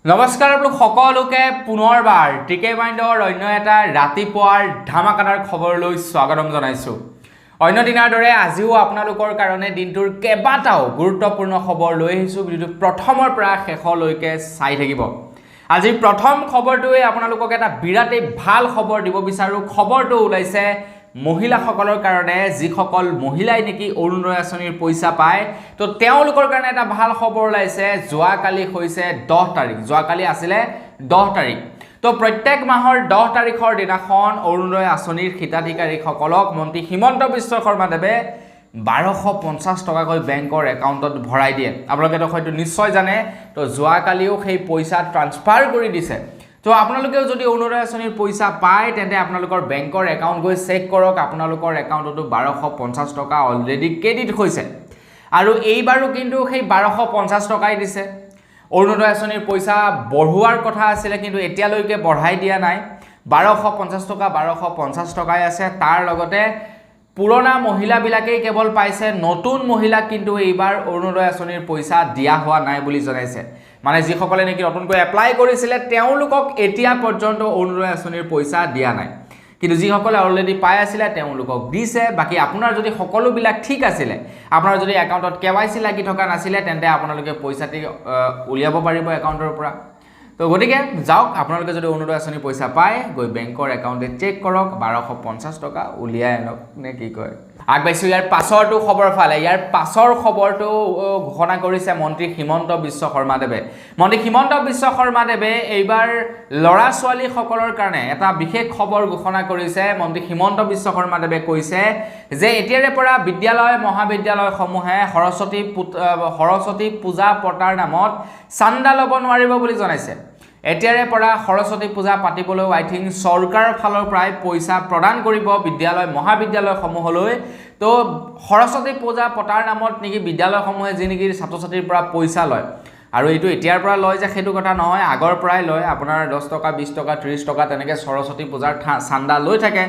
নমস্কাৰ আপোনালোক সকলোকে পুনৰবাৰ টিকে মাইণ্ডৰ অন্য এটা ৰাতিপুৱাৰ ধামাকাদাৰ খবৰলৈ স্বাগতম জনাইছো। অন্য দিনৰ দৰে আজিও আপোনালোকৰ কাৰণে দিনটোৰ কেইবাটাও গুৰুত্বপূৰ্ণ খবৰ লৈ আহিছো। ভিডিঅ'টো প্ৰথমৰ পৰা শেষলৈকে চাই থাকিব। আজি প্ৰথম খবৰটোৱে আপোনালোকক এটা বিৰাটেই ভাল খবৰ দিব বিচাৰো। খবৰটো ওলাইছে মহিলাসকলৰ কাৰণে, যিসকল মহিলাই নেকি অৰুণোদয় আঁচনিৰ পইচা পায়, তো তেওঁলোকৰ কাৰণে এটা ভাল খবৰ ওলাইছে। যোৱাকালি হৈছে 10 তাৰিখ, যোৱাকালি আছিলে 10 তাৰিখ। তো প্ৰত্যেক মাহৰ 10 তাৰিখৰ দিনাখন অৰুণোদয় আঁচনিৰ হিতাধিকাৰীসকলক মন্ত্ৰী হিমন্ত বিশ্ব শৰ্মাদেৱে 1250 টকাকৈ বেংকৰ একাউণ্টত ভৰাই দিয়ে। আপোনালোকে হয়তো নিশ্চয় জানে, তো যোৱাকালিও সেই পইচা ট্ৰান্সফাৰ কৰি দিছে। তো আপোনালোকেও যদি অৰুণোদয় আঁচনিৰ পইচা পায় তেন্তে আপোনালোকৰ বেংকৰ একাউণ্ট গৈ চেক কৰক। আপোনালোকৰ একাউণ্টতো 1250 টকা অলৰেডি ক্ৰেডিট হৈছে আৰু এইবাৰো কিন্তু সেই 1250 টকাই দিছে। অৰুণোদয় আঁচনিৰ পইচা বঢ়োৱাৰ কথা আছিলে, কিন্তু এতিয়ালৈকে বঢ়াই দিয়া নাই। 1250 টকা 1250 টকাই আছে। তাৰ লগতে পুৰণা মহিলাবিলাকেই কেৱল পাইছে, নতুন মহিলাক কিন্তু এইবাৰ অৰুণোদয় আঁচনিৰ পইচা দিয়া হোৱা নাই বুলি জনাইছে। মানে যিসকলে নেকি নতুনকৈ এপ্লাই কৰিছিলে তেওঁলোকক এতিয়া পৰ্যন্ত অৰুণোদয় আঁচনিৰ পইচা দিয়া নাই, কিন্তু যিসকলে অলৰেডি পাই আছিলে তেওঁলোকক দিছে। বাকী আপোনাৰ যদি সকলোবিলাক ঠিক আছিলে, আপোনাৰ যদি একাউণ্টত KYC লাগি থকা নাছিলে, তেন্তে আপোনালোকে পইচাটি উলিয়াব পাৰিব একাউণ্টৰ পৰা। তো গতিকে যাওক, আপোনালোকে যদি অৰুণোদয় আঁচনিৰ পইচা পায় গৈ বেংকৰ একাউণ্টে চেক কৰক, 1250 টকা উলিয়াই আনক, নে কি কয়। আগবাঢ়িছোঁ ইয়াৰ পাছৰটো খবৰ ফালে। ইয়াৰ পাছৰ খবৰটো ঘোষণা কৰিছে মন্ত্ৰী হিমন্ত বিশ্ব শৰ্মাদেৱে। মন্ত্ৰী হিমন্ত বিশ্ব শৰ্মাদেৱে এইবাৰ ল'ৰা ছোৱালীসকলৰ কাৰণে এটা বিশেষ খবৰ ঘোষণা কৰিছে। মন্ত্ৰী হিমন্ত বিশ্ব শৰ্মাদেৱে কৈছে যে এতিয়াৰে পৰা বিদ্যালয় মহাবিদ্যালয়সমূহে সৰস্বতী পূজা পতাৰ নামত চান্দা ল'ব নোৱাৰিব বুলি জনাইছে। এতিয়াৰে পৰা সৰস্বতী পূজা পাতিবলৈও চৰকাৰৰ ফালৰ পৰাই পইচা প্ৰদান কৰিব বিদ্যালয় মহাবিদ্যালয়সমূহলৈ। তো সৰস্বতী পূজা পতাৰ নামত নেকি বিদ্যালয়সমূহে যি নেকি ছাত্ৰ ছাত্ৰীৰ পৰা পইচা লয়, আৰু এইটো এতিয়াৰ পৰা লয় যে সেইটো কথা নহয়, আগৰ পৰাই লয়। আপোনাৰ 10 টকা 20 টকা 30 টকা তেনেকৈ সৰস্বতী পূজাৰ চান্দা লৈ থাকে।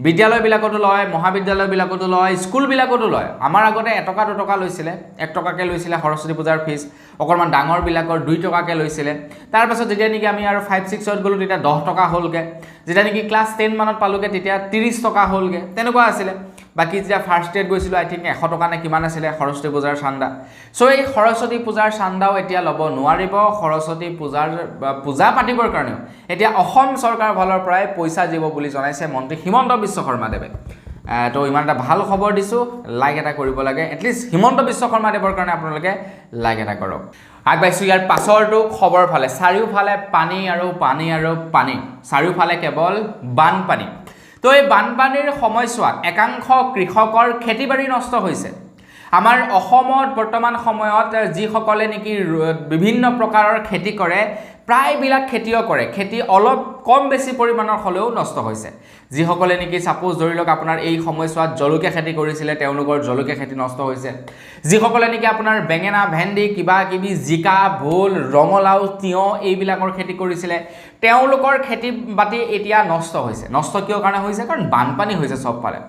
বিদ্যালয়বিলাকতো লয়, মহাবিদ্যালয়বিলাকতো লয়, স্কুলবিলাকতো লয়। আমাৰ আগতে 1 টকা 2 টকা লৈছিলে, 1 টকাকৈ লৈছিলে সৰস্বতী পূজাৰ ফিজ। অকণমান ডাঙৰবিলাকৰ 2 টকাকৈ লৈছিলে। তাৰপাছত যেতিয়া নেকি আমি আৰু 5-6ত গ'লোঁ তেতিয়া 10 টকা হ'লগৈ। যেতিয়া নেকি ক্লাছ 10 মানত পালোগৈ তেতিয়া 30 টকা হ'লগৈ, তেনেকুৱা আছিলে। বাকী যেতিয়া ফাৰ্ষ্ট ইয়েৰত গৈছিলোঁ 100 টকা নে কিমান আছিলে সৰস্বতী পূজাৰ চান্দা। চ' এই সৰস্বতী পূজাৰ চান্দাও এতিয়া ল'ব নোৱাৰিব। সৰস্বতী পূজা পাতিবৰ কাৰণেও এতিয়া অসম চৰকাৰৰ ফালৰ পৰাই পইচা দিব বুলি জনাইছে মন্ত্ৰী হিমন্ত বিশ্ব শৰ্মাদেৱে। তো ইমান এটা ভাল খবৰ দিছোঁ, লাইক এটা কৰিব লাগে। এটলিষ্ট হিমন্ত বিশ্ব শৰ্মাদেৱৰ কাৰণে আপোনালোকে লাইক এটা কৰক। আগবাঢ়িছোঁ ইয়াৰ পাছৰটো খবৰ ফালে। চাৰিওফালে পানী আৰু পানী আৰু পানী, চাৰিওফালে কেৱল বানপানী। তো এই বানপানীৰ সময়ছোৱাত একাংশ কৃষকৰ খেতি বাৰী নষ্ট হৈছে। আমাৰ অসমত বৰ্তমান সময়ত যিসকলে নেকি বিভিন্ন প্ৰকাৰৰ খেতি কৰে, প্ৰায়বিলাক খেতিয়কৰে খেতি অলপ কম বেছি পৰিমাণৰ হ'লেও নষ্ট হৈছে। যিসকলে নেকি ছাপোজ ধৰি লওক আপোনাৰ এই সময়ছোৱাত জলকীয়া খেতি কৰিছিলে, তেওঁলোকৰ জলকীয়া খেতি নষ্ট হৈছে। যিসকলে নেকি আপোনাৰ বেঙেনা ভেন্দি কিবা কিবি জিকা ভোল ৰঙালাও তিয়ঁহ এইবিলাকৰ খেতি কৰিছিলে, তেওঁলোকৰ খেতি বাতি এতিয়া নষ্ট হৈছে। নষ্ট কিয় কাৰণে হৈছে? কাৰণ বানপানী হৈছে চবফালে।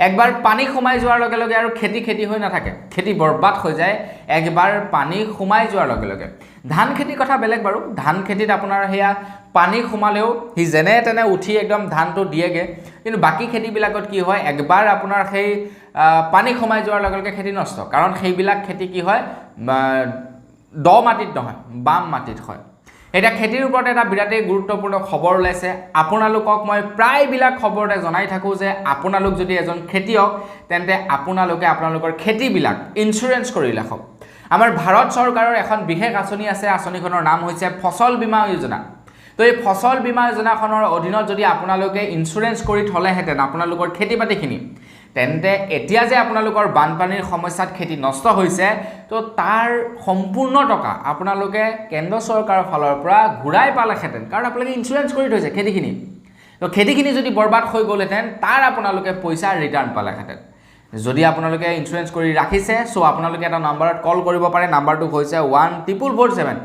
একবাৰ পানী সোমাই যোৱাৰ লগে লগে আৰু খেতি হৈ নাথাকে, খেতি বৰবাদ হৈ যায় একবাৰ পানী সোমাই যোৱাৰ লগে লগে। ধান খেতিৰ কথা বেলেগ বাৰু। ধান খেতিত আপোনাৰ সেয়া পানী সোমালেও সি যেনে তেনে উঠি একদম ধানটো দিয়েগৈ, কিন্তু বাকী খেতিবিলাকত কি হয়, একবাৰ আপোনাৰ সেই পানী সোমাই যোৱাৰ লগে লগে খেতি নষ্ট। কাৰণ সেইবিলাক খেতি কি হয়, দ মাটিত নহয়, বাম মাটিত হয়। এতিয়া খেতিৰ ওপৰত এটা বিৰাটেই গুৰুত্বপূৰ্ণ খবৰ ওলাইছে। আপোনালোকক মই প্ৰায়বিলাক খবৰতে জনাই থাকোঁ যে আপোনালোক যদি এজন খেতিয়ক তেন্তে আপোনালোকৰ খেতিবিলাক ইঞ্চুৰেঞ্চ কৰি ৰাখক। আমাৰ ভাৰত চৰকাৰৰ এখন বিশেষ আঁচনি আছে, আঁচনিখনৰ নাম হৈছে ফচল বীমা যোজনা। তো এই ফচল বীমা যোজনাখনৰ অধীনত যদি আপোনালোকে ইঞ্চুৰেঞ্চ কৰি থ'লেহেঁতেন আপোনালোকৰ খেতি বাতিখিনি, তেন্তে এতিয়া যে আপোনালোকৰ বানপানীৰ সমস্যাত খেতি নষ্ট হৈছে, তো তাৰ সম্পূৰ্ণ টকা আপোনালোকে কেন্দ্ৰ চৰকাৰৰ ফালৰ পৰা ঘূৰাই পালেহেঁতেন, কাৰণ আপোনালোকে ইঞ্চুৰেঞ্চ কৰি থৈছে খেতিখিনি। তো খেতিখিনি যদি বৰবাদ হৈ গ'লহেঁতেন তাৰ আপোনালোকে পইচা ৰিটাৰ্ণ পালেহেঁতেন। যদি আপোনালোকে ইঞ্চুৰেঞ্চ কৰি ৰাখিছে, চ' আপোনালোকে এটা নাম্বাৰত কল কৰিব পাৰে। নাম্বাৰটো হৈছে 14447।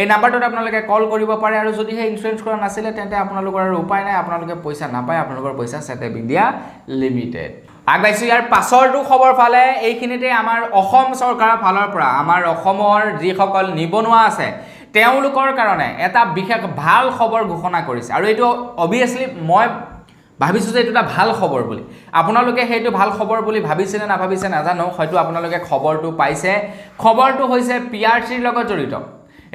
এই নাম্বাৰটোত আপোনালোকে কল কৰিব পাৰে। আৰু যদিহে ইঞ্চুৰেঞ্চ কৰা নাছিলে তেন্তে আপোনালোকৰ আৰু উপায় নাই, আপোনালোকে পইচা নাপায়, আপোনালোকৰ পইচা ছেটঅপ ইণ্ডিয়া লিমিটেড। আগবাঢ়িছোঁ ইয়াৰ পাছৰটো খবৰ ফালে। এইখিনিতে আমাৰ অসম চৰকাৰৰ ফালৰ পৰা আমাৰ অসমৰ যিসকল নিবনুৱা আছে তেওঁলোকৰ কাৰণে এটা বিশেষ ভাল খবৰ ঘোষণা কৰিছে আৰু এইটো অবভিয়াছলি মই ভাবিছোঁ যে এইটো এটা ভাল খবৰ বুলি আপোনালোকে সেইটো ভাল খবৰ বুলি ভাবিছে নে নাভাবিছে নাজানো হয়তো আপোনালোকে খবৰটো পাইছে খবৰটো হৈছে পিআৰচিৰ লগত জড়িত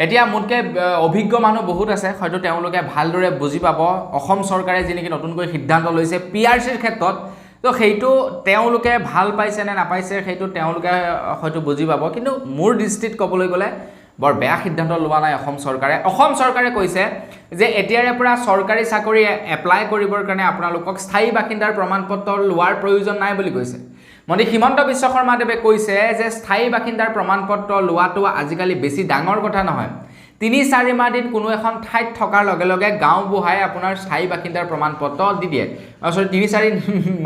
এতিয়া মোতকৈ অভিজ্ঞ মানুহ বহুত আছে হয়তো তেওঁলোকে ভালদৰে বুজি পাব অসম চৰকাৰে যি নেকি নতুনকৈ সিদ্ধান্ত লৈছে পিআৰচিৰ ক্ষেত্ৰত তো সেইটো তেওঁলোকে ভাল পাইছে নে নাপাইছে সেইটো তেওঁলোকে হয়তো বুজি পাব কিন্তু মোৰ দৃষ্টিত ক'বলৈ গ'লে বৰ বেয়া সিদ্ধান্ত লোৱা নাই অসম চৰকাৰে কৈছে যে এতিয়াৰে পৰা চৰকাৰী চাকৰি এপ্লাই কৰিবৰ কাৰণে আপোনালোকক স্থায়ী বাসিন্দাৰ প্ৰমাণপত্ৰ লোৱাৰ প্ৰয়োজন নাই বুলি কৈছে মন্ত্ৰী হিমন্ত বিশ্ব শৰ্মাদেৱে কৈছে যে স্থায়ী বাসিন্দাৰ প্ৰমাণপত্ৰ লোৱাটো আজিকালি বেছি ডাঙৰ কথা নহয় ৩-৪ মাহ দিন কোনো এখন ঠাইত থকাৰ লগে লগে গাঁও বুঢ়াই আপোনাৰ স্থায়ী বাসিন্দাৰ প্ৰমাণপত্ৰ দি দিয়ে সৰি ৩-৪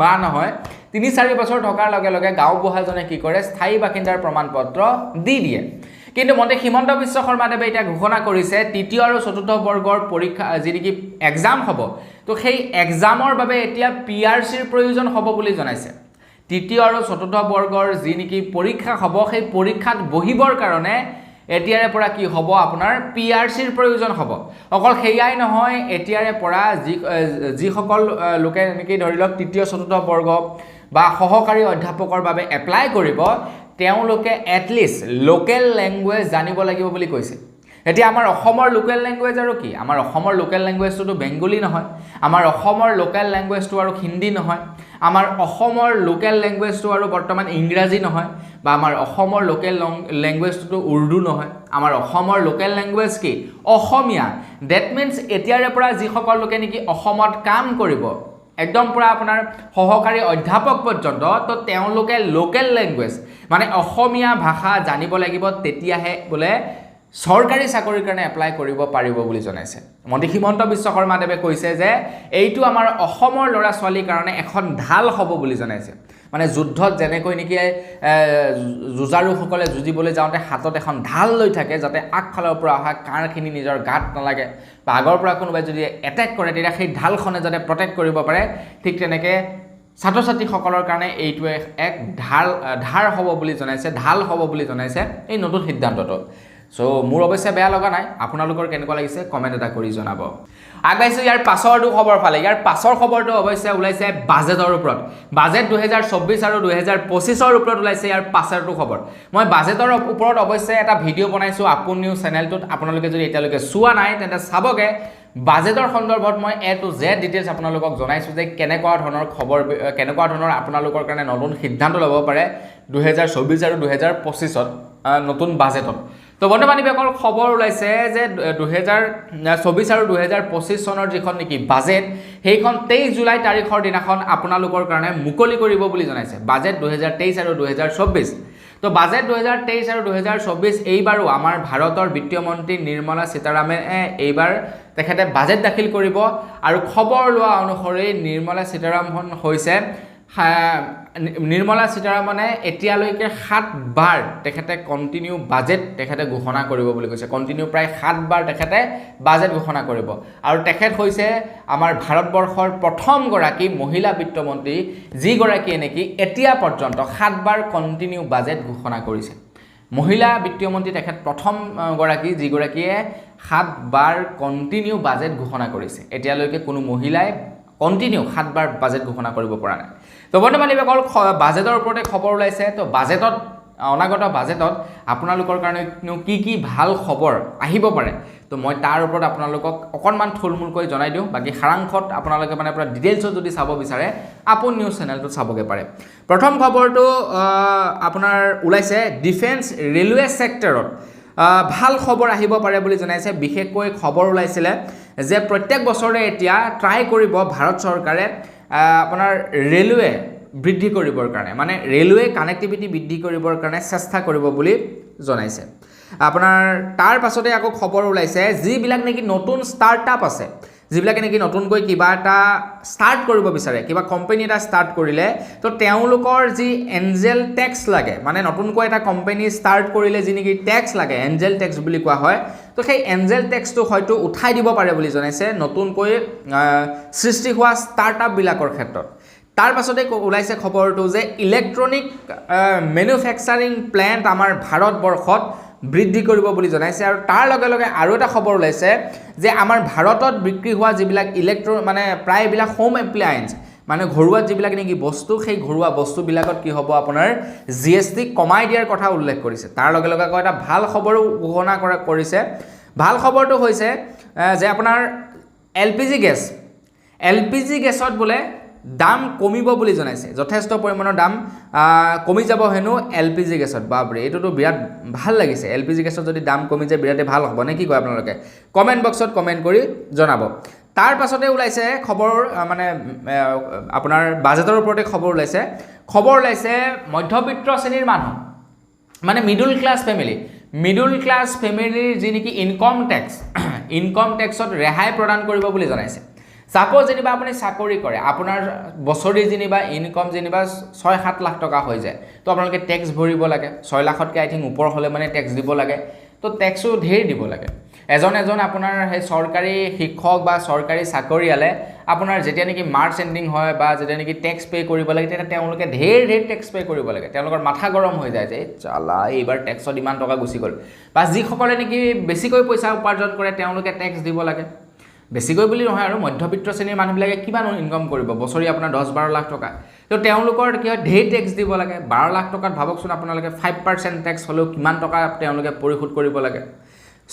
মাহ নহয় ৩-৪ বছৰ থকাৰ লগে লগে গাঁও বুঢ়াজনে কি কৰে স্থায়ী বাসিন্দাৰ প্ৰমাণপত্ৰ দি দিয়ে কিন্তু মন্ত্ৰী হিমন্ত বিশ্ব শৰ্মাদেৱে এতিয়া ঘোষণা কৰিছে তৃতীয় আৰু চতুৰ্থ বৰ্গৰ পৰীক্ষা যি নেকি এক্সাম হ'ব তো সেই এক্সামৰ বাবে এতিয়া পিআৰচিৰ প্ৰয়োজন হ'ব বুলি জনাইছে তৃতীয় আৰু চতুৰ্থ বৰ্গৰ যি নেকি পৰীক্ষা হ'ব সেই পৰীক্ষাত বহিবৰ কাৰণে এতিয়াৰে পৰা কি হ'ব আপোনাৰ পিআৰচিৰ প্ৰয়োজন হ'ব অকল সেইয়াই নহয় এতিয়াৰে পৰা যিসকল লোকে নেকি ধৰি লওক তৃতীয় চতুৰ্থ বৰ্গ বা সহকাৰী অধ্যাপকৰ বাবে এপ্লাই কৰিব তেওঁলোকে এটলিষ্ট লোকেল লেংগুৱেজ জানিব লাগিব বুলি কৈছে এতিয়া আমাৰ অসমৰ লোকেল লেংগুৱেজ আৰু কি আমাৰ অসমৰ লোকেল লেংগুৱেজটো বেংগলী নহয় আমাৰ অসমৰ লোকেল লেংগুৱেজটো আৰু হিন্দী নহয় আমাৰ অসমৰ লোকেল লেংগুৱেজটো আৰু বৰ্তমান ইংৰাজী নহয় বা আমাৰ অসমৰ লোকেল লেংগুৱেজটো উৰ্দু নহয় আমাৰ অসমৰ লোকেল লেংগুৱেজ কি অসমীয়া ডেট মিনছ এতিয়াৰে পৰা যিসকল লোকে নেকি অসমত কাম কৰিব একদম পুৰা আপোনাৰ সহকাৰী অধ্যাপক পৰ্যন্ত তো তেওঁলোকে লোকেল লেংগুৱেজ মানে অসমীয়া ভাষা জানিব লাগিব তেতিয়াহে বোলে চৰকাৰী চাকৰিৰ কাৰণে এপ্লাই কৰিব পাৰিব বুলি জনাইছে মন্ত্ৰী হিমন্ত বিশ্ব শৰ্মাদেৱে কৈছে যে এইটো আমাৰ অসমৰ ল'ৰা ছোৱালীৰ কাৰণে এখন ঢাল হ'ব বুলি জনাইছে মানে যুদ্ধত যেনেকৈ নেকি যুঁজাৰুসকলে যুঁজিবলৈ যাওঁতে হাতত এখন ঢাল লৈ থাকে যাতে আগফালৰ পৰা অহা কাঁড়খিনি নিজৰ গাত নালাগে বা আগৰ পৰা কোনোবাই যদি এটেক কৰে তেতিয়া সেই ঢালখনে যাতে প্ৰটেক্ট কৰিব পাৰে ঠিক তেনেকৈ ছাত্ৰ ছাত্ৰীসকলৰ কাৰণে এইটো এক ঢাল হ'ব বুলি জনাইছে ঢাল হ'ব বুলি জনাইছে এই নতুন সিদ্ধান্তটো সো মোৰ অৱশ্যে বেয়া লগা নাই আপোনালোকৰ কেনেকুৱা লাগিছে কমেণ্ট এটা কৰি জনাব আগবাইছোঁ ইয়াৰ পাছৰটো খবৰ ফালে ইয়াৰ পাছৰ খবৰটো অৱশ্যে ওলাইছে বাজেটৰ ওপৰত বাজেট 2024 আৰু 2025ৰ ওপৰত ওলাইছে ইয়াৰ পাছৰটো খবৰ মই বাজেটৰ ওপৰত অৱশ্যে এটা ভিডিঅ' বনাইছোঁ আপোন নিউজ চেনেলটোত আপোনালোকে যদি এতিয়ালৈকে চোৱা নাই তেন্তে চাবগে বাজেটৰ সন্দৰ্ভত মই এ টু জেড ডিটেইলছ আপোনালোকক জনাইছোঁ যে কেনেকুৱা ধৰণৰ খবৰ কেনেকুৱা ধৰণৰ আপোনালোকৰ কাৰণে নতুন সিদ্ধান্ত ল'ব পাৰে 2024 আৰু 2025ত নতুন বাজেটত তো বৰ্তমান অকল খবৰ ওলাইছে যে 2024 আৰু 2025 চনৰ যিখন নেকি বাজেট সেইখন 23 জুলাই তাৰিখৰ দিনাখন আপোনালোকৰ কাৰণে মুকলি কৰিব বুলি জনাইছে বাজেট 2023 আৰু 2024 তো বাজেট 2023 আৰু 2024 এইবাৰো আমাৰ ভাৰতৰ বিত্তীয় মন্ত্ৰী নিৰ্মলা সীতাৰামনে এইবাৰ তেখেতে বাজেট দাখিল কৰিব আৰু খবৰ লোৱা অনুসৰি নিৰ্মলা সীতাৰামনে এতিয়ালৈকে 7 বাৰ তেখেতে কণ্টিনিউ বাজেট তেখেতে ঘোষণা কৰিব বুলি কৈছে কণ্টিনিউ প্ৰায় 7 বাৰ তেখেতে বাজেট ঘোষণা কৰিব আৰু তেখেত হৈছে আমাৰ ভাৰতবৰ্ষৰ প্ৰথমগৰাকী মহিলা বিত্তমন্ত্ৰী যিগৰাকীয়ে নেকি এতিয়া পৰ্যন্ত 7 বাৰ কণ্টিনিউ বাজেট ঘোষণা কৰিছে মহিলা বিত্তীয় মন্ত্ৰী তেখেত প্ৰথমগৰাকী যিগৰাকীয়ে 7 বাৰ কণ্টিনিউ বাজেট ঘোষণা কৰিছে এতিয়ালৈকে কোনো মহিলাই কণ্টিনিউ 7 বাৰ বাজেট ঘোষণা কৰিব পৰা নাই তো বৰ্তমান অকল বাজেটৰ ওপৰতে খবৰ ওলাইছে তো বাজেটত অনাগত বাজেটত আপোনালোকৰ কাৰণে কি ভাল খবৰ আহিব পাৰে তো মই তাৰ ওপৰত আপোনালোকক অকণমান থুলমূলকৈ জনাই দিওঁ বাকি সাৰাংশত আপোনালোকে মানে পুৰা ডিটেইলছত যদি চাব বিচাৰে আপোন নিউজ চেনেলটো চাবগে পাৰে প্ৰথম খবৰটো আপোনাৰ ওলাইছে ডিফেন্স ৰেলৱে সেক্টৰত ভাল খবৰ আহিব পাৰে বুলি জনাইছে বিশেষকৈ খবৰ ওলাইছিলে যে প্ৰত্যেক বছৰে এতিয়া ট্ৰাই কৰিব ভাৰত চৰকাৰে আপোনাৰ ৰেলৱে বৃদ্ধি কৰিবৰ কাৰণে মানে ৰেলৱে কানেক্টিভিটি বৃদ্ধি কৰিবৰ কাৰণে চেষ্টা কৰিব বুলি জনাইছে আপোনাৰ তাৰ পাছতে আকৌ খবৰ ওলাইছে যিবিলাক নেকি নতুন ষ্টাৰ্টআপ আছে যিবিলাকে নেকি নতুনকৈ কিবা এটা ষ্টাৰ্ট কৰিব বিচাৰে কিবা কোম্পানী এটা ষ্টাৰ্ট কৰিলে তো তেওঁলোকৰ যি এঞ্জেল টেক্স লাগে মানে নতুনকৈ এটা কোম্পানী ষ্টাৰ্ট কৰিলে যি নেকি টেক্স লাগে এঞ্জেল টেক্স বুলি কোৱা হয় তো সেই এঞ্জেল টেক্সটো হয়তো উঠাই দিব পাৰে বুলি জনাইছে নতুনকৈ সৃষ্টি হোৱা ষ্টাৰ্টআপবিলাকৰ ক্ষেত্ৰত তাৰ পাছতে ওলাইছে খবৰটো যে ইলেক্ট্ৰনিক মেনুফেকচাৰিং প্লেণ্ট আমাৰ ভাৰতবৰ্ষত বৃদ্ধি কৰিব বুলি জনাইছে আৰু তাৰ লগে লগে আৰু এটা খবৰ ওলাইছে যে আমাৰ ভাৰতত বিক্ৰী হোৱা যিবিলাক মানে প্ৰায়বিলাক হোম এপ্লায়েন্স মানে ঘৰুৱা যিবিলাক নেকি বস্তু সেই ঘৰুৱা বস্তুবিলাকত কি হ'ব আপোনাৰ GST কমাই দিয়াৰ কথা উল্লেখ কৰিছে তাৰ লগে লগে আকৌ এটা ভাল খবৰো ঘোষণা কৰিছে ভাল খবৰটো হৈছে যে আপোনাৰ LPG গেছত বোলে দাম কমিব বুলি জনাইছে যথেষ্ট পৰিমাণৰ দাম কমি যাব হেনো LPG গেছত বাবৰে এইটোতো বিৰাট ভাল লাগিছে LPG গেছত যদি দাম কমি যায় বিৰাটে ভাল হ'ব নে কি কয় আপোনালোকে কমেন্ট বক্সত কমেন্ট কৰি জনাব তাৰ পাছতে ওলাইছে খবৰ মানে আপোনাৰ বাজেটৰ ওপৰতে খবৰ ওলাইছে মধ্যবিত্ত শ্ৰেণীৰ মানুহ মানে মিডল ক্লাছ ফেমিলিৰ যি নেকি ইনকম টেক্সত ৰেহাই প্ৰদান কৰিব বুলি জনাইছে সাপোজ যেনিবা আপুনি চাকৰি কৰে আপোনাৰ বছৰি যেনিবা ইনকম যেনিবা 6-7 লাখ টকা হৈ যায় তো আপোনালোকে টেক্স ভৰিব লাগে 6 লাখতকৈ আই থিংক ওপৰ হ'লে মানে টেক্স দিব লাগে তো টেক্সও ঢেৰ দিব লাগে এজন আপোনাৰ সেই চৰকাৰী শিক্ষক বা চৰকাৰী চাকৰিয়ালে আপোনাৰ যেতিয়া নেকি মাৰ্চ এণ্ডিং হয় বা যেতিয়া নেকি টেক্স পে কৰিব লাগে তেতিয়া তেওঁলোকে ঢেৰ টেক্স পে কৰিব লাগে তেওঁলোকৰ মাথা গৰম হৈ যায় যে চালা এইবাৰ টেক্সত ইমান টকা গুচি গ'ল বা যিসকলে নেকি বেছিকৈ পইচা উপাৰ্জন কৰে তেওঁলোকে টেক্স দিব লাগে বেছিকৈ বুলি নহয় আৰু মধ্যবিত্ত শ্ৰেণীৰ মানুহবিলাকে কিমান ইনকম কৰিব বছৰি আপোনাৰ 10-12 লাখ টকা তো তেওঁলোকৰ কি হয় ঢেৰ টেক্স দিব লাগে 12 লাখ টকাত ভাবকচোন আপোনালোকে 5% টেক্স হ'লেও কিমান টকা তেওঁলোকে পৰিশোধ কৰিব লাগে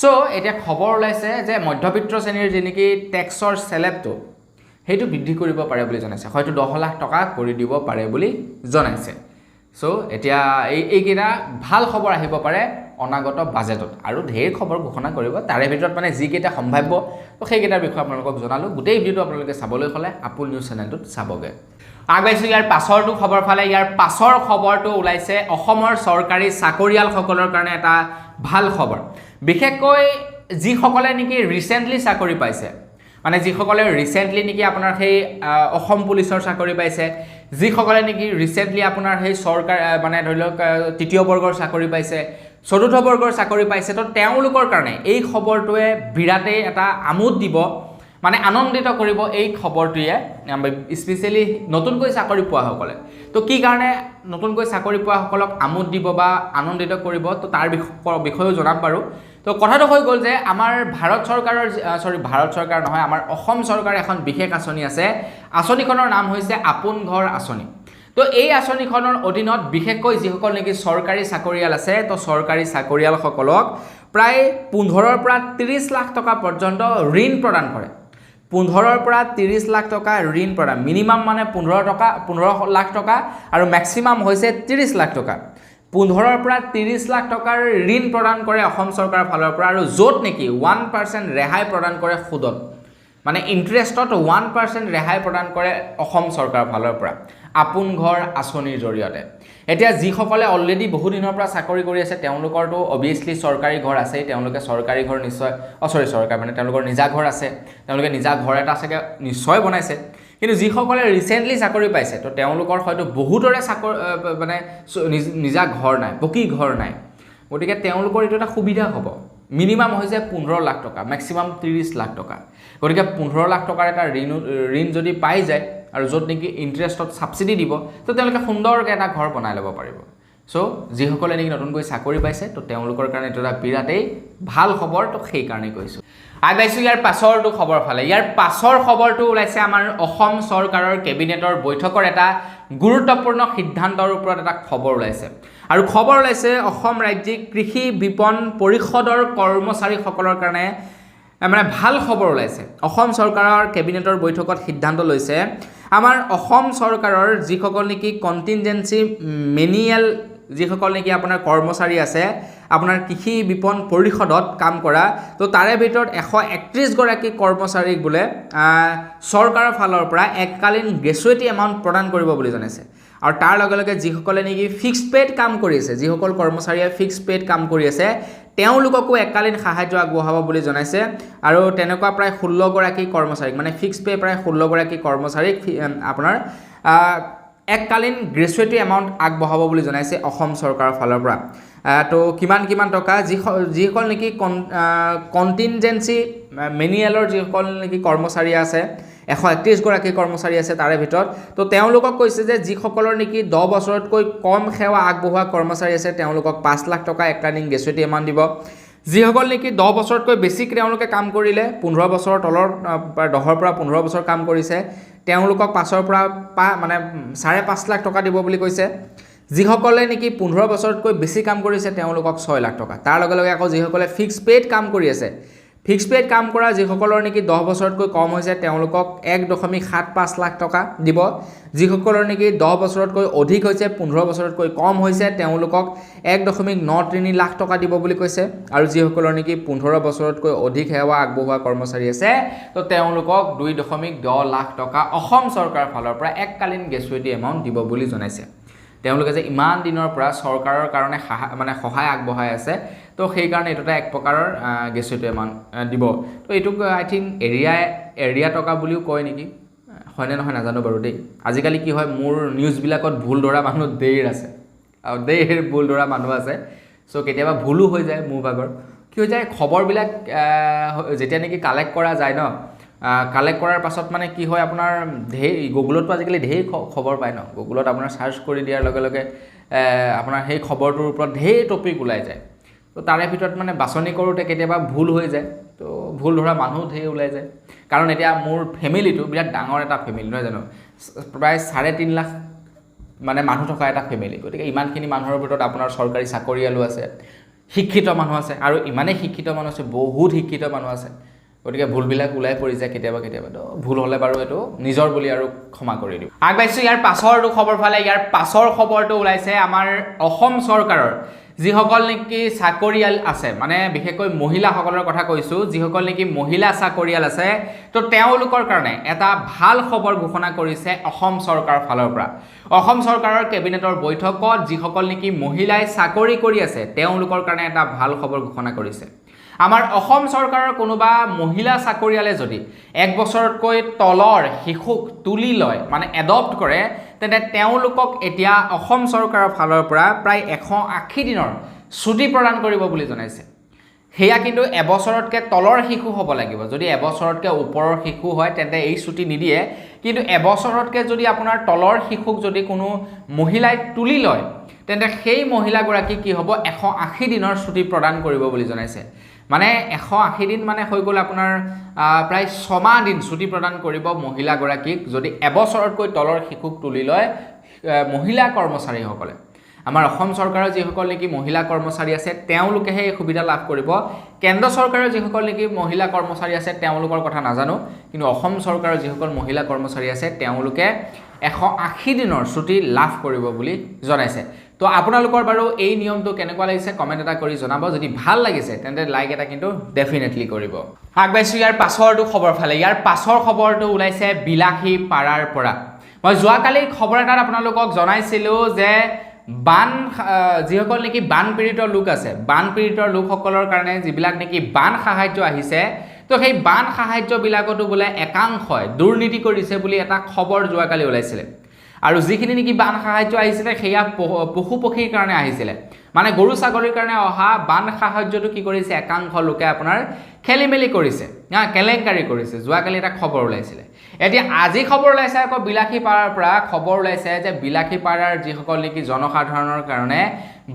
সো এতিয়া খবৰ ওলাইছে যে মধ্যবিত্ত শ্ৰেণীৰ যি নেকি টেক্সৰ স্লেবটো সেইটো বৃদ্ধি কৰিব পাৰে বুলি জনাইছে হয়তো 10 লাখ টকা কৰি দিব পাৰে বুলি জনাইছে সো এতিয়া এইকেইটা ভাল খবৰ আহিব পাৰে অনাগত বাজেটত আৰু ঢেৰ খবৰ ঘোষণা কৰিব তাৰে ভিতৰত মানে যিকেইটা সম্ভাৱ্য তো সেইকেইটাৰ বিষয়ে আপোনালোকক জনালোঁ গোটেই ভিডিঅ'টো আপোনালোকে চাবলৈ হ'লে আপুল নিউজ চেনেলটোত চাবগে আগবাইছোঁ ইয়াৰ পাছৰটো খবৰ ফালে ইয়াৰ পাছৰ খবৰটো ওলাইছে অসমৰ চৰকাৰী চাকৰিয়ালসকলৰ কাৰণে এটা ভাল খবৰ বিশেষকৈ যিসকলে নেকি ৰিসেন্টলি চাকৰি পাইছে মানে যিসকলে ৰিসেন্টলি নেকি আপোনাৰ সেই অসম পুলিচৰ চাকৰি পাইছে যিসকলে নেকি ৰিসেন্টলি আপোনাৰ সেই চৰকাৰ মানে ধৰি লওক তৃতীয় বৰ্গৰ চাকৰি পাইছে চতুৰ্থ বৰ্গৰ চাকৰি পাইছে তো তেওঁলোকৰ কাৰণে এই খবৰটোৱে বিৰাটেই এটা আমোদ দিব মানে আনন্দিত কৰিব এই খবৰটোৱে স্পেশালি নতুনকৈ চাকৰি পোৱাসকলে তো কি কাৰণে নতুনকৈ চাকৰি পোৱাসকলক আমোদ দিব বা আনন্দিত কৰিব তো তাৰ বিষয়েও জনাম বাৰু তো কথাটো হৈ গ'ল যে আমাৰ ভাৰত চৰকাৰ নহয় আমাৰ অসম চৰকাৰৰ এখন বিশেষ আঁচনি আছে আঁচনিখনৰ নাম হৈছে আপোন ঘৰ আঁচনি তো এই আঁচনিখনৰ অধীনত বিশেষকৈ যিসকল নেকি চৰকাৰী চাকৰিয়াল আছে তো চৰকাৰী চাকৰিয়ালসকলক প্ৰায় 15 পৰা 30 লাখ টকা পৰ্যন্ত ঋণ প্ৰদান কৰে 15 পৰা 30 লাখ টকা ঋণ প্ৰদান মিনিমাম মানে 15 লাখ টকা আৰু ম্যাক্সিমাম হৈছে 30 লাখ টকা 15 পৰা 30 লাখ টকাৰ ঋণ প্ৰদান কৰে অসম চৰকাৰৰ ফালৰ পৰা আৰু য'ত নেকি 1% ৰেহাই প্ৰদান কৰে সুদত মানে ইন্টাৰেষ্টত 1% ৰেহাই প্ৰদান কৰে অসম চৰকাৰৰ ফালৰ পৰা আপোন ঘৰ আঁচনিৰ জৰিয়তে এতিয়া যিসকলে অলৰেডি বহু দিনৰ পৰা চাকৰি কৰি আছে তেওঁলোকৰটো অবিয়াসলি চৰকাৰী ঘৰ আছে তেওঁলোকে চৰকাৰী ঘৰ নিশ্চয় চৰকাৰ মানে তেওঁলোকৰ নিজা ঘৰ আছে তেওঁলোকে নিজা ঘৰ এটা আছে নিশ্চয় বনাইছে কিন্তু যিসকলে ৰিসেন্টলি চাকৰি পাইছে তো তেওঁলোকৰ হয়তো বহুতৰে চাকৰি মানে নিজা ঘৰ নাই পকী ঘৰ নাই গতিকে তেওঁলোকৰ এইটো এটা সুবিধা হ'ব মিনিমাম হৈছে 15 লাখ টকা ম্যাক্সিমাম 30 লাখ টকা গতিকে 15 লাখ টকাৰ এটা ঋণ যদি পাই যায় আৰু য'ত নেকি ইন্টাৰেষ্টত সাবসিডি দিব তো তেওঁলোকে সুন্দৰকৈ এটা ঘৰ বনাই ল'ব পাৰিব সো যিসকলে নেকি নতুনকৈ চাকৰি পাইছে তো তেওঁলোকৰ কাৰণে এটা বিৰাটেই ভাল খবৰ তো সেই কাৰণে কৈছোঁ আগবাইছোঁ ইয়াৰ পাছৰটো খবৰ ফালে ইয়াৰ পাছৰ খবৰটো ওলাইছে আমাৰ অসম চৰকাৰৰ কেবিনেটৰ বৈঠকৰ এটা গুৰুত্বপূৰ্ণ সিদ্ধান্তৰ ওপৰত এটা খবৰ ওলাইছে আৰু খবৰ ওলাইছে অসম ৰাজ্যিক কৃষি বিপণন পৰিষদৰ কৰ্মচাৰীসকলৰ কাৰণে মানে ভাল খবৰ ওলাইছে অসম চৰকাৰৰ কেবিনেটৰ বৈঠকত সিদ্ধান্ত লৈছে আমাৰ অসম চৰকাৰৰ যিসকল নেকি কন্টিনজেন্সি মেনিয়েল যিসকল নেকি আপোনাৰ কৰ্মচাৰী আছে আপোনাৰ কৃষি বিপণন পৰিষদত কাম কৰা তো তাৰে ভিতৰত 131 গৰাকী কৰ্মচাৰীক বোলে চৰকাৰৰ ফালৰ পৰা এককালীন গ্ৰেচুইটি এমাউণ্ট প্ৰদান কৰিব বুলি জনাইছে আৰু তাৰ লগে লগে যিসকলে নেকি ফিক্সড পেড কাম কৰি আছে যিসকল কৰ্মচাৰীয়ে ফিক্সড পেড কাম কৰি আছে তেওঁলোককো এককালীন সাহায্য আগবঢ়াব বুলি জনাইছে আৰু তেনেকুৱা প্ৰায় 16 গৰাকী কৰ্মচাৰীক মানে ফিক্সড পে প্ৰায় 16 গৰাকী কৰ্মচাৰীক আপোনাৰ এককালীন গ্ৰেচুৱেটি এমাউণ্ট আগবঢ়াব বুলি জনাইছে অসম চৰকাৰৰ ফালৰ পৰা তো কিমান টকা যিসকল নেকি কণ্টিনজেঞ্চি মেনুৱেলৰ যিসকল নেকি কৰ্মচাৰী আছে 131 গৰাকী কৰ্মচাৰী আছে তাৰে ভিতৰত তো তেওঁলোকক কৈছে যে যিসকলৰ নেকি 10 বছৰতকৈ কম সেৱা আগবঢ়োৱা কৰ্মচাৰী আছে তেওঁলোকক 5 লাখ টকা এককালীন গ্ৰেচুৱেটি এমাউণ্ট দিব যিসকল নেকি 10 বছৰতকৈ বেছি তেওঁলোকে কাম কৰিলে 15 বছৰৰ তলৰ 10ৰ পৰা 15 বছৰ কাম কৰিছে তেওঁলোকক 5ৰ পৰা মানে 5.5 লাখ টকা দিব বুলি কৈছে যিসকলে নেকি 15 বছৰতকৈ বেছি কাম কৰিছে তেওঁলোকক 6 লাখ টকা তাৰ লগে লগে আকৌ যিসকলে ফিক্স পেড কাম কৰি আছে ফিক্স পেড কাম কৰা যিসকলৰ নেকি 10 বছৰতকৈ কম হৈছে তেওঁলোকক 1.75 লাখ টকা দিব যিসকলৰ নেকি 10 বছৰতকৈ অধিক হৈছে 15 বছৰতকৈ কম হৈছে তেওঁলোকক 1.93 লাখ টকা দিব বুলি কৈছে আৰু যিসকলৰ নেকি 15 বছৰতকৈ অধিক সেৱা আগবঢ়োৱা কৰ্মচাৰী আছে তো তেওঁলোকক 2.10 লাখ টকা অসম চৰকাৰৰ ফালৰ পৰা এককালীন গ্ৰেচুৱেটি এমাউণ্ট দিব বুলি জনাইছে তেওঁলোকে যে ইমান দিনৰ পৰা চৰকাৰৰ কাৰণে মানে সহায় আগবঢ়াই আছে তো সেই কাৰণে এটা এক প্ৰকাৰৰ গ্ৰেচুৱেটি এমাউণ্ট দিব তো এইটোক আই থিংক এৰিয়া টকা বুলিও কয় নেকি হয়নে নহয় নাজানো বাৰু দেই আজিকালি কি হয় মোৰ নিউজবিলাকত ভুল ধৰা মানুহ দেৰ আছে আৰু দেৰ ভুল ধৰা মানুহ আছে চ' কেতিয়াবা ভুলো হৈ যায় মোৰ ভাগৰ কি হৈ যায় খবৰবিলাক যেতিয়া নেকি কালেক্ট কৰা যায় ন কালেক্ট কৰাৰ পাছত মানে কি হয় আপোনাৰ গুগলতো আজিকালি ঢেৰ খবৰ পায় ন গুগলত আপোনাৰ সাৰ্চ কৰি দিয়াৰ লগে লগে আপোনাৰ সেই খবৰটোৰ ওপৰত ঢেৰ টপিক ওলাই যায় তো তাৰে ভিতৰত মানে বাছনি কৰোঁতে কেতিয়াবা ভুল হৈ যায় তো ভুল ধৰা মানুহ ঢেৰ ওলাই যায় কাৰণ এতিয়া মোৰ ফেমিলিটো বিৰাট ডাঙৰ এটা ফেমিলি নহয় জানো প্ৰায় 3.5 লাখ মানে মানুহ থকা এটা ফেমিলি গতিকে ইমানখিনি মানুহৰ ভিতৰত আপোনাৰ চৰকাৰী চাকৰিয়ালো আছে শিক্ষিত মানুহ আছে আৰু ইমানেই শিক্ষিত মানুহ আছে বহুত শিক্ষিত মানুহ আছে গতিকে ভুলবিলাক ওলাই পৰি যায় কেতিয়াবা তো ভুল হ'লে বাৰু এইটো নিজৰ বুলি আৰু ক্ষমা কৰি দিওঁ আগবাঢ়িছোঁ ইয়াৰ পাছৰটো খবৰ ফালে ইয়াৰ পাছৰ খবৰটো ওলাইছে আমাৰ অসম চৰকাৰৰ যিসকল নেকি চাকৰিয়াল আছে মানে বিশেষকৈ মহিলাসকলৰ কথা কৈছোঁ যিসকল নেকি মহিলা চাকৰিয়াল আছে তো তেওঁলোকৰ কাৰণে এটা ভাল খবৰ ঘোষণা কৰিছে অসম চৰকাৰৰ ফালৰ পৰা অসম চৰকাৰৰ কেবিনেটৰ বৈঠকত যিসকল নেকি মহিলাই চাকৰি কৰি আছে তেওঁলোকৰ কাৰণে এটা ভাল খবৰ ঘোষণা কৰিছে আমাৰ অসম চৰকাৰৰ কোনোবা মহিলা চাকৰিয়ালে যদি 1 বছৰতকৈ তলৰ শিশুক তুলি লয় মানে এডপ্ট কৰে তেন্তে তেওঁলোকক এতিয়া অসম চৰকাৰৰ ফালৰ পৰা প্ৰায় 180 দিনৰ ছুটি প্ৰদান কৰিব বুলি জনাইছে হেয়া কিন্তু এবছৰতকৈ তলৰ শিশু হ'ব লাগিব যদি এবছৰতকৈ ওপৰৰ শিশু হয় তেন্তে এই ছুটি নিদিয়ে কিন্তু এবছৰতকৈ যদি আপোনাৰ তলৰ শিশুক যদি কোনো মহিলাই তুলি লয় তেন্তে সেই মহিলাগৰাকী কি হ'ব 180 দিনৰ ছুটি প্ৰদান কৰিব বুলি জনাইছে মানে 180 দিন মানে হৈ গ'ল আপোনাৰ প্ৰায় 6 মাহ দিন ছুটি প্ৰদান কৰিব মহিলাগৰাকীক যদি এবছৰতকৈ তলৰ শিশুক তুলি লয় মহিলা কৰ্মচাৰীসকলে আমাৰ অসম চৰকাৰৰ যিসকল নেকি মহিলা কৰ্মচাৰী আছে তেওঁলোকেহে এই সুবিধা লাভ কৰিব কেন্দ্ৰ চৰকাৰৰ যিসকল নেকি মহিলা কৰ্মচাৰী আছে তেওঁলোকৰ কথা নাজানো কিন্তু অসম চৰকাৰৰ যিসকল মহিলা কৰ্মচাৰী আছে তেওঁলোকে 180 দিনৰ ছুটি লাভ কৰিব বুলি জনাইছে তো আপোনালোকৰ বাৰু এই নিয়মটো কেনেকুৱা লাগিছে কমেণ্ট এটা কৰি জনাব যদি ভাল লাগিছে তেন্তে লাইক এটা কিন্তু ডেফিনেটলি কৰিব আগবাঢ়িছোঁ ইয়াৰ পাছৰটো খবৰ ফালে ইয়াৰ পাছৰ খবৰটো ওলাইছে বিলাসী পাৰাৰ পৰা মই যোৱাকালি খবৰ এটাত আপোনালোকক জনাইছিলোঁ যে যিসকল নেকি বানপীড়িত লোক আছে বানপীড়িত লোকসকলৰ কাৰণে যিবিলাক নেকি বান সাহায্য আহিছে তো সেই বান সাহায্যবিলাকতো বোলে একাংশই দুৰ্নীতি কৰিছে বুলি এটা খবৰ যোৱাকালি ওলাইছিলে আৰু যিখিনি নেকি বান সাহায্য আহিছিলে সেয়া পশু পক্ষীৰ কাৰণে আহিছিলে মানে গৰু ছাগলীৰ কাৰণে অহা বান সাহায্যটো কি কৰিছে একাংশ লোকে আপোনাৰ খেলিমেলি কৰিছে কেলেংকাৰী কৰিছে যোৱাকালি এটা খবৰ ওলাইছিলে এতিয়া আজি খবৰ ওলাইছে আকৌ বিলাসী পাৰাৰ পৰা খবৰ ওলাইছে যে বিলাসী পাৰাৰ যিসকল নেকি জনসাধাৰণৰ কাৰণে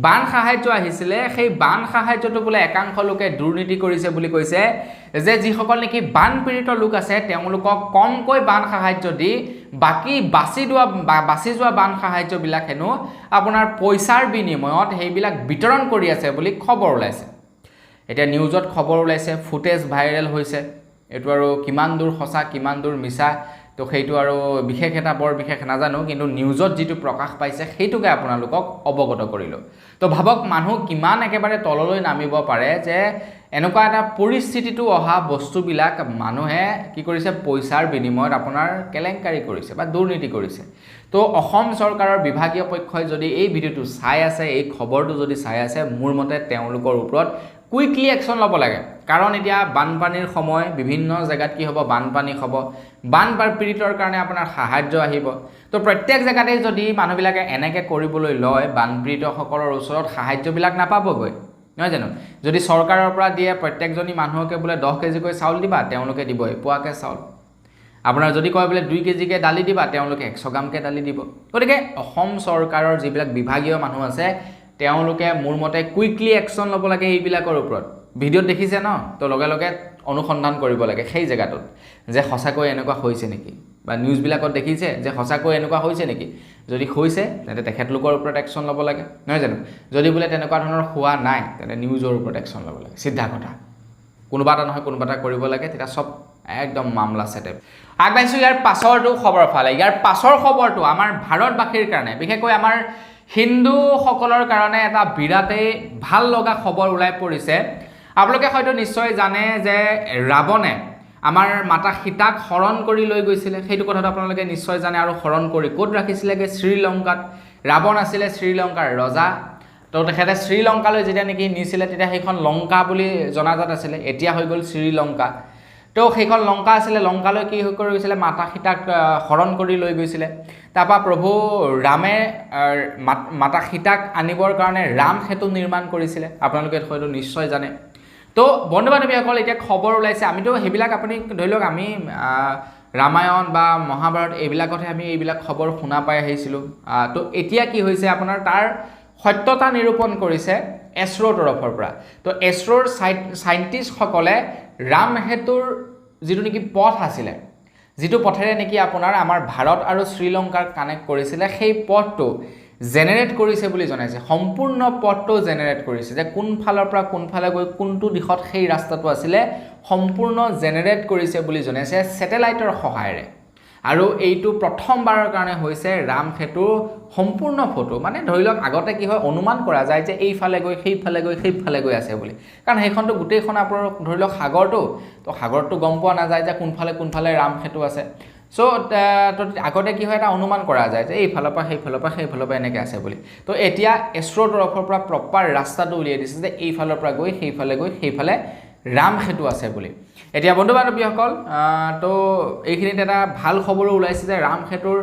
বান সাহায্য আহিছিলে সেই বান সাহায্যটো বোলে একাংশ লোকে দুৰ্নীতি কৰিছে বুলি কৈছে যে যিসকল নেকি বানপীড়িত লোক আছে তেওঁলোকক কমকৈ বান সাহায্য দি বাকি বাছি যোৱা বান সাহায্যবিলাক হেনো আপোনাৰ পইচাৰ বিনিময়ত সেইবিলাক বিতৰণ কৰি আছে বুলি খবৰ ওলাইছে এতিয়া নিউজত খবৰ ওলাইছে ফুটেজ ভাইৰেল হৈছে এইটো আৰু কিমান দূৰ সঁচা কিমান দূৰ মিছা তো সেইটো আৰু বিশেষ এটা বৰ বিশেষ নাজানো কিন্তু নিউজত যিটো প্ৰকাশ পাইছে সেইটোকে আপোনালোকক অৱগত কৰিলোঁ তো ভাবক মানুহ কিমান একেবাৰে তললৈ নামিব পাৰে যে এনেকুৱা এটা পৰিস্থিতিটো অহা বস্তুবিলাক মানুহে কি কৰিছে পইচাৰ বিনিময়ত আপোনাৰ কেলেংকাৰী কৰিছে বা দুৰ্নীতি কৰিছে তো অসম চৰকাৰৰ বিভাগীয় পক্ষই যদি এই ভিডিঅ'টো চাই আছে এই খবৰটো যদি চাই আছে মোৰ মতে তেওঁলোকৰ ওপৰত কুইকলি একশ্যন ল'ব লাগে কাৰণ এতিয়া বানপানীৰ সময় বিভিন্ন জেগাত কি হ'ব বানপানী হ'ব বানপীড়িতৰ কাৰণে আপোনাৰ সাহায্য আহিব তো প্ৰত্যেক জেগাতে যদি মানুহবিলাকে এনেকৈ কৰিবলৈ লয় বানপীড়িতসকলৰ ওচৰত সাহায্যবিলাক নাপাবগৈ নহয় জানো যদি চৰকাৰৰ পৰা দিয়ে প্ৰত্যেকজনী মানুহকে বোলে 10 কেজিকৈ চাউল দিবা তেওঁলোকে দিবই পোৱাকে চাউল আপোনাৰ যদি কয় বোলে 2 কেজিকে দালি দিবা তেওঁলোকে 100 গ্ৰামকে দালি দিব গতিকে অসম চৰকাৰৰ যিবিলাক বিভাগীয় মানুহ আছে তেওঁলোকে মোৰ মতে কুইকলি একচন ল'ব লাগে এইবিলাকৰ ওপৰত ভিডিঅ'ত দেখিছে ন তো লগে লগে অনুসন্ধান কৰিব লাগে সেই জেগাটোত যে সঁচাকৈ এনেকুৱা হৈছে নেকি বা নিউজবিলাকত দেখিছে যে সঁচাকৈ এনেকুৱা হৈছে নেকি যদি হৈছে তেন্তে তেখেতলোকৰ ওপৰত একচন ল'ব লাগে নহয় জানো যদি বোলে তেনেকুৱা ধৰণৰ হোৱা নাই তেন্তে নিউজৰ ওপৰত একচন ল'ব লাগে সিদ্ধা কথা কোনোবা এটা নহয় কোনোবা এটা কৰিব লাগে তেতিয়া সব একদম মামলা সেটেপ আগবাইছো ইয়াৰ পাছৰটো খবৰ ফালে ইয়াৰ পাছৰ খবৰটো আমাৰ ভাৰতবাসীৰ কাৰণে বিশেষকৈ আমাৰ হিন্দুসকলৰ কাৰণে এটা বিৰাটেই ভাল লগা খবৰ ওলাই পৰিছে আপোনালোকে হয়তো নিশ্চয় জানে যে ৰাৱণে আমাৰ মাতা সীতাক হৰণ কৰি লৈ গৈছিলে সেইটো কথাটো আপোনালোকে নিশ্চয় জানে আৰু হৰণ কৰি ক'ত ৰাখিছিলেগে শ্ৰীলংকাত ৰাৱণ আছিলে শ্ৰীলংকাৰ ৰজা তো তেখেতে শ্ৰীলংকালৈ যেতিয়া নেকি নিছিলে তেতিয়া সেইখন লংকা বুলি জনাজাত আছিলে এতিয়া হৈ গ'ল শ্ৰীলংকা তো সেইখন লংকা আছিলে লংকালৈ কি হৈ কৰি গৈছিলে মাতা সীতাক হৰণ কৰি লৈ গৈছিলে তাৰপা প্ৰভু ৰামে মাতা সীতাক আনিবৰ কাৰণে ৰাম সেতু নিৰ্মাণ কৰিছিলে আপোনালোকে হয়তো নিশ্চয় জানে তো বন্ধু বান্ধৱীসকল এতিয়া খবৰ ওলাইছে আমিতো সেইবিলাক আপুনি ধৰি লওক আমি ৰামায়ণ বা মহাভাৰত এইবিলাকতহে আমি এইবিলাক খবৰ শুনা পাই আহিছিলোঁ তো এতিয়া কি হৈছে আপোনাৰ তাৰ সত্যতা নিৰূপণ কৰিছে এছৰোৰ তৰফৰ পৰা তো এছৰোৰ সাইণ্টিষ্টসকলে ৰাম সেতুৰ যিটো নেকি পথ আছিলে যিটো পথেৰে নেকি আপোনাৰ আমাৰ ভাৰত আৰু শ্ৰীলংকাৰ কানেক্ট কৰিছিলে সেই পথটো জেনেৰেট কৰিছে বুলি জনাইছে সম্পূৰ্ণ পথটো জেনেৰেট কৰিছে যে কোনফালৰ পৰা কোনফালে গৈ কোনটো দিশত সেই ৰাস্তাটো আছিলে সম্পূৰ্ণ জেনেৰেট কৰিছে বুলি জনাইছে স্যাটেলাইটৰ সহায়েৰে আৰু এইটো প্ৰথমবাৰৰ কাৰণে হৈছে ৰাম সেতুৰ সম্পূৰ্ণ ফটো মানে ধৰি লওক আগতে কি হয় অনুমান কৰা যায় যে এইফালে গৈ সেইফালে গৈ আছে বুলি কাৰণ সেইখনটো গোটেইখন আপোনাৰ ধৰি লওক সাগৰটো তো সাগৰটো গম পোৱা নাযায় যে কোনফালে ৰাম সেতু আছে সো আগতে কি হয় এটা অনুমান কৰা যায় যে এইফালৰ পৰা সেইফালৰ পৰা এনেকৈ আছে বুলি তো এতিয়া এছৰোৰ তৰফৰ পৰা প্ৰপাৰ ৰাস্তাটো উলিয়াই দিছে যে এইফালৰ পৰা গৈ সেইফালে ৰাম সেতু আছে বুলি এতিয়া বন্ধু বান্ধৱীসকল তো এইখিনিত এটা ভাল খবৰো ওলাইছে যে ৰাম সেতুৰ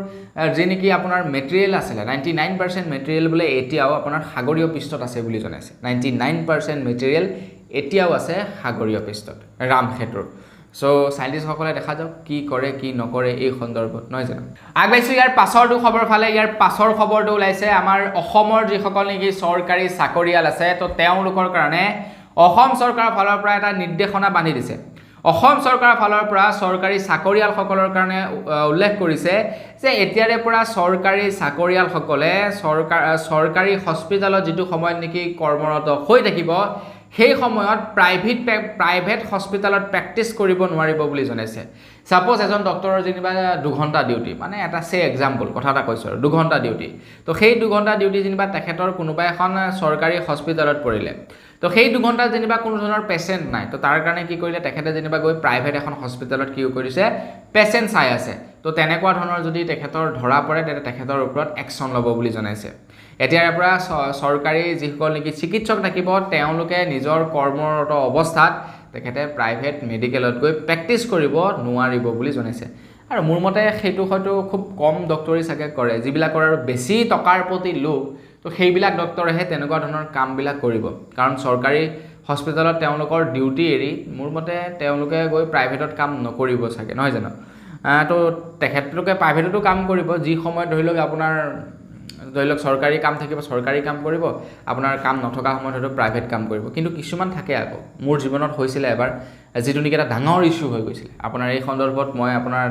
যি নেকি আপোনাৰ মেটেৰিয়েল আছিলে 99% মেটেৰিয়েল বোলে এতিয়াও আপোনাৰ সাগৰীয় পৃষ্ঠত আছে বুলি জনাইছে 99% মেটেৰিয়েল এতিয়াও আছে সাগৰীয় পৃষ্ঠত ৰাম সেতুৰ সো সাইণ্টিষ্টসকলে দেখা যাওক কি কৰে কি নকৰে এই সন্দৰ্ভত নহয় জানো আগবাইছো ইয়াৰ পাছৰটো খবৰ ফালে ইয়াৰ পাছৰ খবৰটো ওলাইছে আমাৰ অসমৰ যিসকল নেকি চৰকাৰী চাকৰিয়াল আছে তো তেওঁলোকৰ কাৰণে অসম চৰকাৰৰ ফালৰ পৰা এটা নিৰ্দেশনা বান্ধি দিছে অসম চৰকাৰৰ ফালৰ পৰা চৰকাৰী চাকৰিয়ালসকলৰ কাৰণে উল্লেখ কৰিছে যে এতিয়াৰে পৰা চৰকাৰী চাকৰিয়ালসকলে চৰকাৰী হস্পিটেলত যেটো সময়ত নেকি কৰ্মৰত হৈ থাকিব সেই সময়ত প্ৰাইভেট হস্পিটেলত প্ৰেক্টিছ কৰিব নোৱাৰিব বুলি জনাইছে সাপোজ এজন ডক্টৰৰ যেনিবা 2 ঘণ্টা ডিউটি মানে এটা সে এক্সাম্পল কথা এটা কৈছো 2 ঘণ্টা ডিউটি তো সেই 2 ঘণ্টা ডিউটি যেনিবা তেখেতৰ কোনোবা এখন চৰকাৰী হস্পিটেলত পৰিলে তো সেই 2 ঘণ্টা যেনিবা কোনো ধৰণৰ পেশেন্ট নাই তো তাৰ কাৰণে কি কৰিলে তেখেতে যেনিবা গৈ প্ৰাইভেট এখন হস্পিটেলত কি কৰিছে পেশেন্ট চাই আছে তো তেনেকুৱা ধৰণৰ যদি তেখেতৰ ধৰা পৰে তেতে তেখেতৰ ওপৰত একচন ল'ব বুলি জনাইছে এতিয়াৰ পৰা চৰকাৰী যিসকল নেকি চিকিৎসক থাকিব তেওঁলোকে নিজৰ কৰ্মৰত অৱস্থাত তেখেতে প্ৰাইভেট মেডিকেলত গৈ প্ৰেক্টিছ কৰিব নোৱাৰিব বুলি জনাইছে আৰু মোৰ মতে সেইটো হয়তো খুব কম ডক্টৰি চাগে কৰে যিবিলাকৰ আৰু বেছি টকাৰ প্ৰতি লোভ তো সেইবিলাক ডক্টৰেহে তেনেকুৱা ধৰণৰ কামবিলাক কৰিব কাৰণ চৰকাৰী হস্পিটেলত তেওঁলোকৰ ডিউটি এৰি মোৰ মতে তেওঁলোকে গৈ প্ৰাইভেটত কাম নকৰিব চাগে নহয় জানো তো তেখেতলোকে প্ৰাইভেটতো কাম কৰিব যি সময় ধৰি লওক আপোনাৰ ধৰি লওক চৰকাৰী কাম থাকিব চৰকাৰী কাম কৰিব আপোনাৰ কাম নথকা সময়ত হয়তো প্ৰাইভেট কাম কৰিব কিন্তু কিছুমান থাকে আকৌ মোৰ জীৱনত হৈছিলে এবাৰ যেটো নেকি এটা ডাঙৰ ইস্যু হৈ গৈছিল আপোনাৰ এই সন্দৰ্ভত মই আপোনাৰ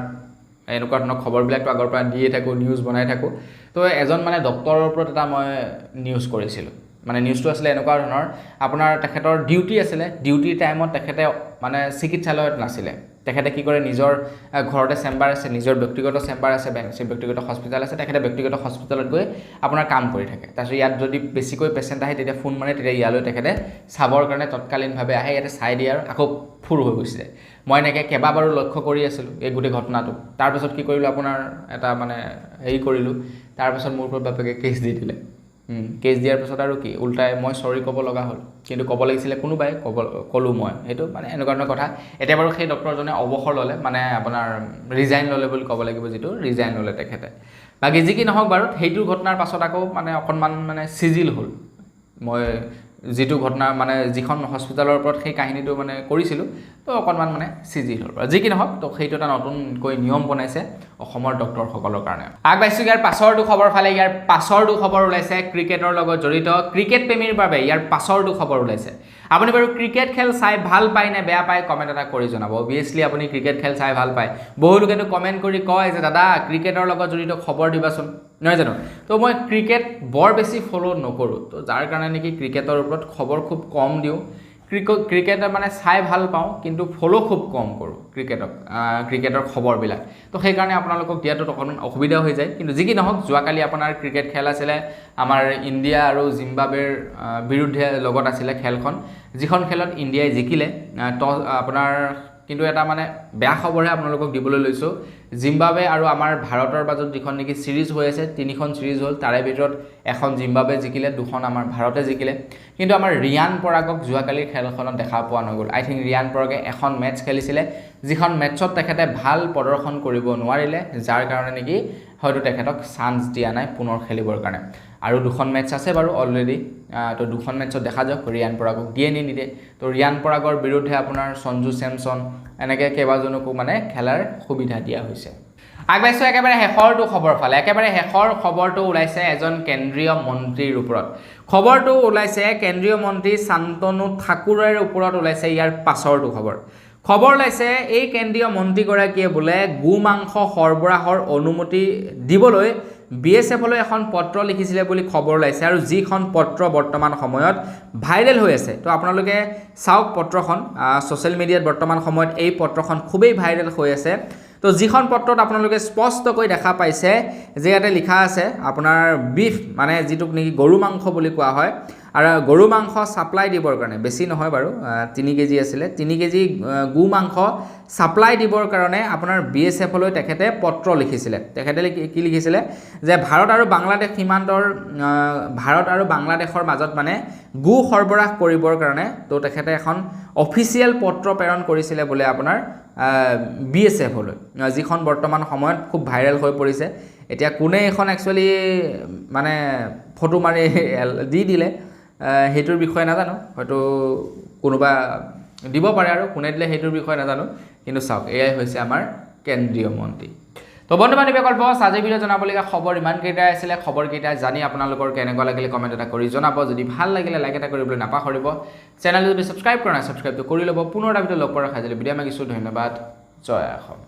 এনেকুৱা ধৰণৰ খবৰবিলাকটো আগৰ পৰা দিয়ে থাকো নিউজ বনাই থাকো তো এজন মানে ডক্টৰৰ ওপৰত এটা মই নিউজ কৰিছিলোঁ মানে নিউজটো আছিলে এনেকুৱা ধৰণৰ আপোনাৰ তেখেতৰ ডিউটি আছিলে ডিউটি টাইমত তেখেতে মানে চিকিৎসালয়ত নাছিলে তেখেতে কি কৰে নিজৰ ঘৰতে চেম্বাৰ আছে নিজৰ ব্যক্তিগত চেম্বাৰ আছে ব্যক্তিগত হস্পিটেল আছে তেখেতে ব্যক্তিগত হস্পিটেলত গৈ আপোনাৰ কাম কৰি থাকে তাৰপিছত ইয়াত যদি বেছিকৈ পেচেণ্ট আহে তেতিয়া ফোন মাৰে তেতিয়া ইয়ালৈ তেখেতে চাবৰ কাৰণে তৎকালীনভাৱে আহে ইয়াতে চাই দিয়ে আৰু আকৌ ফুৰ হৈ গৈছে মই এনেকৈ কেইবাবাৰো লক্ষ্য কৰি আছিলোঁ এই গোটেই ঘটনাটো তাৰপিছত কি কৰিলোঁ আপোনাৰ এটা মানে হেৰি কৰিলোঁ তাৰপিছত মোৰ ওপৰত বাপেকে কেছ দি দিলে কেছ দিয়াৰ পিছত আৰু কি উল্টাই মই চৰি ক'ব লগা হ'ল কিন্তু ক'ব লাগিছিলে কোনোবাই ক'লোঁ মই সেইটো মানে এনেকুৱা ধৰণৰ কথা এতিয়া বাৰু সেই ডক্টৰজনে অৱসৰ ল'লে মানে আপোনাৰ ৰিজাইন ল'লে বুলি ক'ব লাগিব যিটো ৰিজাইন ল'লে তেখেতে বাকী যি কি নহওক বাৰু সেইটো ঘটনাৰ পাছত আকৌ মানে অকণমান মানে চিজিল হ'ল মই যিটো ঘটনা মানে যিখন হস্পিটেলৰ ওপৰত সেই কাহিনীটো মানে কৰিছিলোঁ তো অকণমান মানে চিজিল হ'ল যি কি নহওক তো সেইটো এটা নতুনকৈ নিয়ম বনাইছে অসমৰ ডক্টৰসকলৰ কাৰণে আগবাঢ়িছোঁ ইয়াৰ পাছৰটো খবৰ ফালে ইয়াৰ পাছৰটো খবৰ ওলাইছে ক্ৰিকেটৰ লগত জড়িত ক্ৰিকেট প্ৰেমীৰ বাবে ইয়াৰ পাছৰটো খবৰ ওলাইছে আপুনি বাৰু ক্ৰিকেট খেল চাই ভাল পায় নে বেয়া পায় কমেণ্ট এটা কৰি জনাব অভিয়াছলি আপুনি ক্ৰিকেট খেল চাই ভাল পায় বহু লোকেতো কমেণ্ট কৰি কয় যে দাদা ক্ৰিকেটৰ লগত জড়িত খবৰ দিবাচোন নহয় জানো তো মই ক্ৰিকেট বৰ বেছি ফ'ল' নকৰোঁ তো যাৰ কাৰণে নেকি ক্ৰিকেটৰ ওপৰত খবৰ খুব কম দিওঁ ক্ৰিকেট মানে চাই ভাল পাওঁ কিন্তু ফ'ল' খুব কম কৰোঁ ক্ৰিকেটৰ খবৰবিলাক তো সেইকাৰণে আপোনালোকক দিয়াটোত অকণমান অসুবিধা হৈ যায় কিন্তু যি কি নহওক যোৱাকালি আপোনাৰ ক্ৰিকেট খেল আছিলে আমাৰ ইণ্ডিয়া আৰু জিম্বাবৱেৰ বিৰুদ্ধে লগত আছিলে খেলখন যিখন খেলত ইণ্ডিয়াই জিকিলে আপোনাৰ কিন্তু এটা মানে বেয়া খবৰহে আপোনালোকক দিবলৈ লৈছোঁ জিম্বাবৱে আৰু আমাৰ ভাৰতৰ মাজত যিখন নেকি ছিৰিজ হৈ আছে 3খন ছিৰিজ হ'ল তাৰে ভিতৰত এখন জিম্বাবৱে জিকিলে 2খন আমাৰ ভাৰতে জিকিলে কিন্তু আমাৰ ৰিয়ান পৰাগক যোৱাকালিৰ খেলখনত দেখা পোৱা নগ'ল আই থিংক ৰিয়ান পৰাগে এখন মেটচ খেলিছিলে যিখন মেটচত তেখেতে ভাল প্ৰদৰ্শন কৰিব নোৱাৰিলে যাৰ কাৰণে নেকি হয়তো তেখেতক চান্স দিয়া নাই পুনৰ খেলিবৰ কাৰণে আৰু 2খন মেটচ আছে বাৰু অলৰেডি তো 2খন মেটচত দেখা যাওক ৰিয়ান পৰাগক দিয়ে নিদিয়ে তো ৰিয়ান পৰাগৰ বিৰুদ্ধে আপোনাৰ সঞ্জু চেমছন এনেকৈ কেইবাজনকো মানে খেলাৰ সুবিধা দিয়া হৈছে আগবাঢ়িছোঁ একেবাৰে শেষৰটো খবৰ ফালে একেবাৰে শেষৰ খবৰটো ওলাইছে এজন কেন্দ্ৰীয় মন্ত্ৰীৰ ওপৰত খবৰটো ওলাইছে কেন্দ্ৰীয় মন্ত্ৰী শান্তনু ঠাকুৰৰ ওপৰত ওলাইছে ইয়াৰ পাছৰটো খবৰ ওলাইছে এই কেন্দ্ৰীয় মন্ত্ৰীগৰাকীয়ে বোলে গো মাংস সৰবৰাহৰ অনুমতি দিবলৈ BSFলৈ এখন পত্ৰ লিখিছিলে বুলি খবৰ ওলাইছে আৰু যিখন পত্ৰ বৰ্তমান সময়ত ভাইৰেল হৈ আছে তো আপোনালোকে চাওক পত্ৰখন ছ'চিয়েল মিডিয়াত বৰ্তমান সময়ত এই পত্ৰখন খুবেই ভাইৰেল হৈ আছে তো যিখন পত্ৰত আপোনালোকে স্পষ্টকৈ দেখা পাইছে যে ইয়াতে লিখা আছে আপোনাৰ বিফ মানে যিটোক নেকি গৰু মাংস বুলি কোৱা হয় আৰু গৰু মাংস সাপ্লাই দিবৰ কাৰণে বেছি নহয় বাৰু 3 কেজি আছিলে 3 কেজি গো মাংস সাপ্লাই দিবৰ কাৰণে আপোনাৰ BSFলৈ তেখেতে পত্ৰ লিখিছিলে তেখেতে কি লিখিছিলে যে ভাৰত আৰু বাংলাদেশ সীমান্তৰ ভাৰত আৰু বাংলাদেশৰ মাজত মানে গো সৰবৰাহ কৰিবৰ কাৰণে তো তেখেতে এখন অফিচিয়েল পত্ৰ প্ৰেৰণ কৰিছিলে বোলে আপোনাৰ BSFলৈ যিখন বৰ্তমান সময়ত খুব ভাইৰেল হৈ পৰিছে এতিয়া কোনে এখন একচুয়ালি মানে ফটো মাৰি দি দিলে হেতুৰ বিষয়ে নাজানো হয়তো কোনোবা দিব পাৰে আৰু কোনে দিলে হেতুৰ বিষয়ে নাজানো কিন্তু চাওক এয়াই হৈছে আমাৰ কেন্দ্ৰীয় মন্ত্ৰী তো বন্ধু বান্ধৱীসকল বস আজি ভিডিঅ' জনাবলগীয়া খবৰ ইমানকেইটাই আছিলে খবৰকেইটা জানি আপোনালোকৰ কেনেকুৱা লাগিলে কমেণ্ট এটা কৰি জনাব যদি ভাল লাগিলে লাইক এটা কৰিবলৈ নাপাহৰিব চেনেল যদি ছাবস্ক্ৰাইব কৰা নাই ছাবস্ক্ৰাইবটো কৰি ল'ব পুনৰ এটা ভিডিঅ' লগ কৰাৰ খাই যদি ভিডিঅ' মাগিছোঁ ধন্যবাদ জয় অসম